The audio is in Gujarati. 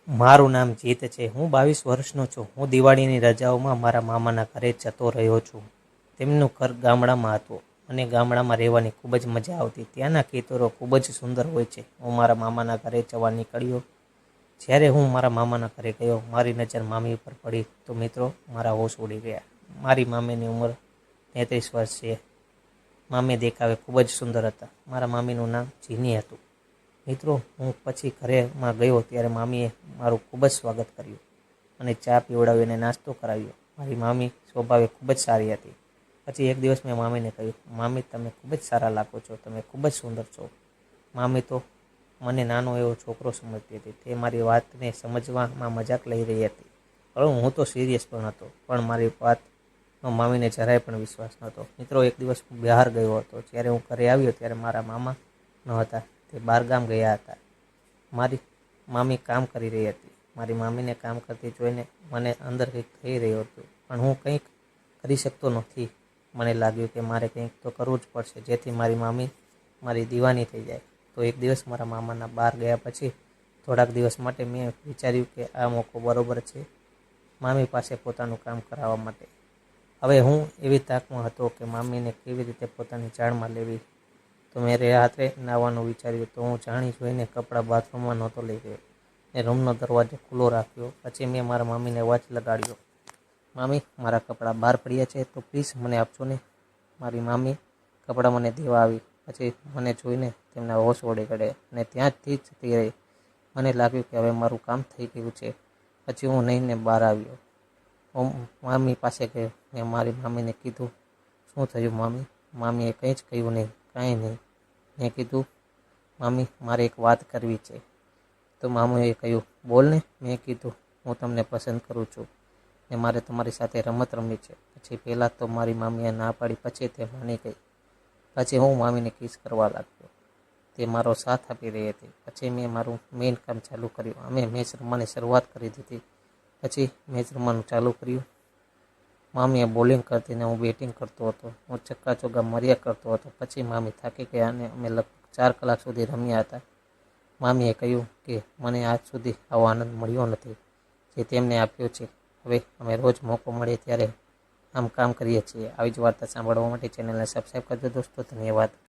મારું નામ જીત છે. હું 22 વર્ષનો છું. હું દિવાળીની રજાઓમાં મારા મામાના ઘરે જતો રહ્યો છું. તેમનું ઘર ગામડામાં હતું અને ગામડામાં રહેવાની ખૂબ જ મજા આવતી. ત્યાંના ખેતરો ખૂબ જ સુંદર હોય છે. હું મારા મામાના ઘરે જવા નીકળ્યો. જ્યારે હું મારા મામાના ઘરે ગયો, મારી નજર મામી પર પડી તો મિત્રો મારા હોશ ઉડી ગયા. મારી મામીની ઉંમર 33 વર્ષ છે. મામી દેખાવે ખૂબ જ સુંદર હતા. મારા મામીનું નામ જીની હતું. મિત્રો, હું પછી ઘરેમાં ગયો ત્યારે મામીએ મારું ખૂબ જ સ્વાગત કર્યું અને ચા પીવડાવીને નાસ્તો કરાવ્યો. મારી મામી સ્વભાવે ખૂબ જ સારી હતી. પછી એક દિવસ મેં મામીને કહ્યું, મામી તમે ખૂબ જ સારા લાગો છો, તમે ખૂબ જ સુંદર છો. મામી તો મને નાનો એવો છોકરો સમજતી હતી. તે મારી વાતને સમજવામાં મજાક લઈ રહી હતી, પરંતુ હું તો સિરિયસ પણ હતો. પણ મારી વાતનો મામીને જરાય પણ વિશ્વાસ નહોતો. મિત્રો, એક દિવસ હું બહાર ગયો હતો. જ્યારે હું ઘરે આવ્યો ત્યારે મારા મામા ન હતા, તે બહારગામ ગયા હતા. મારી મામી કામ કરી રહી હતી. મારી મામીને કામ કરતી જોઈને મને અંદર કંઈક થઈ રહ્યું હતું, પણ હું કંઈક કરી શકતો નથી. મને લાગ્યું કે મારે કંઈક તો કરવું જ પડશે, જેથી મારી મામી મારી દીવાની થઈ જાય. તો એક દિવસ મારા મામાના બહાર ગયા પછી થોડાક દિવસ માટે મેં વિચાર્યું કે આ મોકો બરોબર છે મામી પાસે પોતાનું કામ કરાવવા માટે. હવે હું એવી તાકમાં હતો કે મામીને કેવી રીતે પોતાની જાળમાં લેવી. તો મેં રાત્રે નાહવાનું વિચાર્યું, તો હું જાણી જોઈને કપડાં બાથરૂમમાં નહોતો લઈ ગયો ને રૂમનો દરવાજો ખુલ્લો રાખ્યો. પછી મેં મારા મામીને અવાજ લગાડ્યો, મામી, મારા કપડાં બહાર પડ્યા છે, તો પ્લીઝ મને આપજો ને. મારી મામી કપડાં મને દેવા આવી. પછી મને જોઈને તેમના હોશ ઉડી ગયા અને ત્યાંથી જ જતી રહી. મને લાગ્યું કે હવે મારું કામ થઈ ગયું છે. પછી હું નહીંને બહાર આવ્યો. હું મામી પાસે ગયો. મેં મારી મામીને કીધું, શું થયું મામી? મામીએ કંઈ જ કહ્યું નહીં. કાંઈ નહીં. મેં કીધું, મામી, મારે એક વાત કરવી છે. તો મામીએ કહ્યું, બોલ ને. મેં કીધું, હું તમને પસંદ કરું છું ને મારે તમારી સાથે રમત રમવી છે. પછી પહેલાં તો મારી મામીએ ના પાડી, પછી તે માની ગઈ. પછી હું મામીને કિસ કરવા લાગ્યો. તે મારો સાથ આપી રહી હતી. પછી મેં મારું મેઇન કામ ચાલુ કર્યું. અમે મેચ રમવાની શરૂઆત કરી દીધી. પછી મેચ રમવાનું ચાલુ કર્યું. મામીએ બોલિંગ કરતી ને હું બેટિંગ કરતો હતો. હું છક્કા ચોગ્ગા માર્યા કરતો હતો. પછી મામી થાકી ગયા અને અમે લગભગ 4 કલાક સુધી રમ્યા હતા. મામીએ કહ્યું કે મને આજ સુધી આવો આનંદ મળ્યો નથી જે તેમને આપ્યો છે. હવે અમે રોજ મોકો મળે ત્યારે આમ કામ કરીએ છીએ. આવી જ વાર્તા સાંભળવા માટે ચેનલને સબસ્ક્રાઈબ કરજો દોસ્તો. ધન્યવાદ.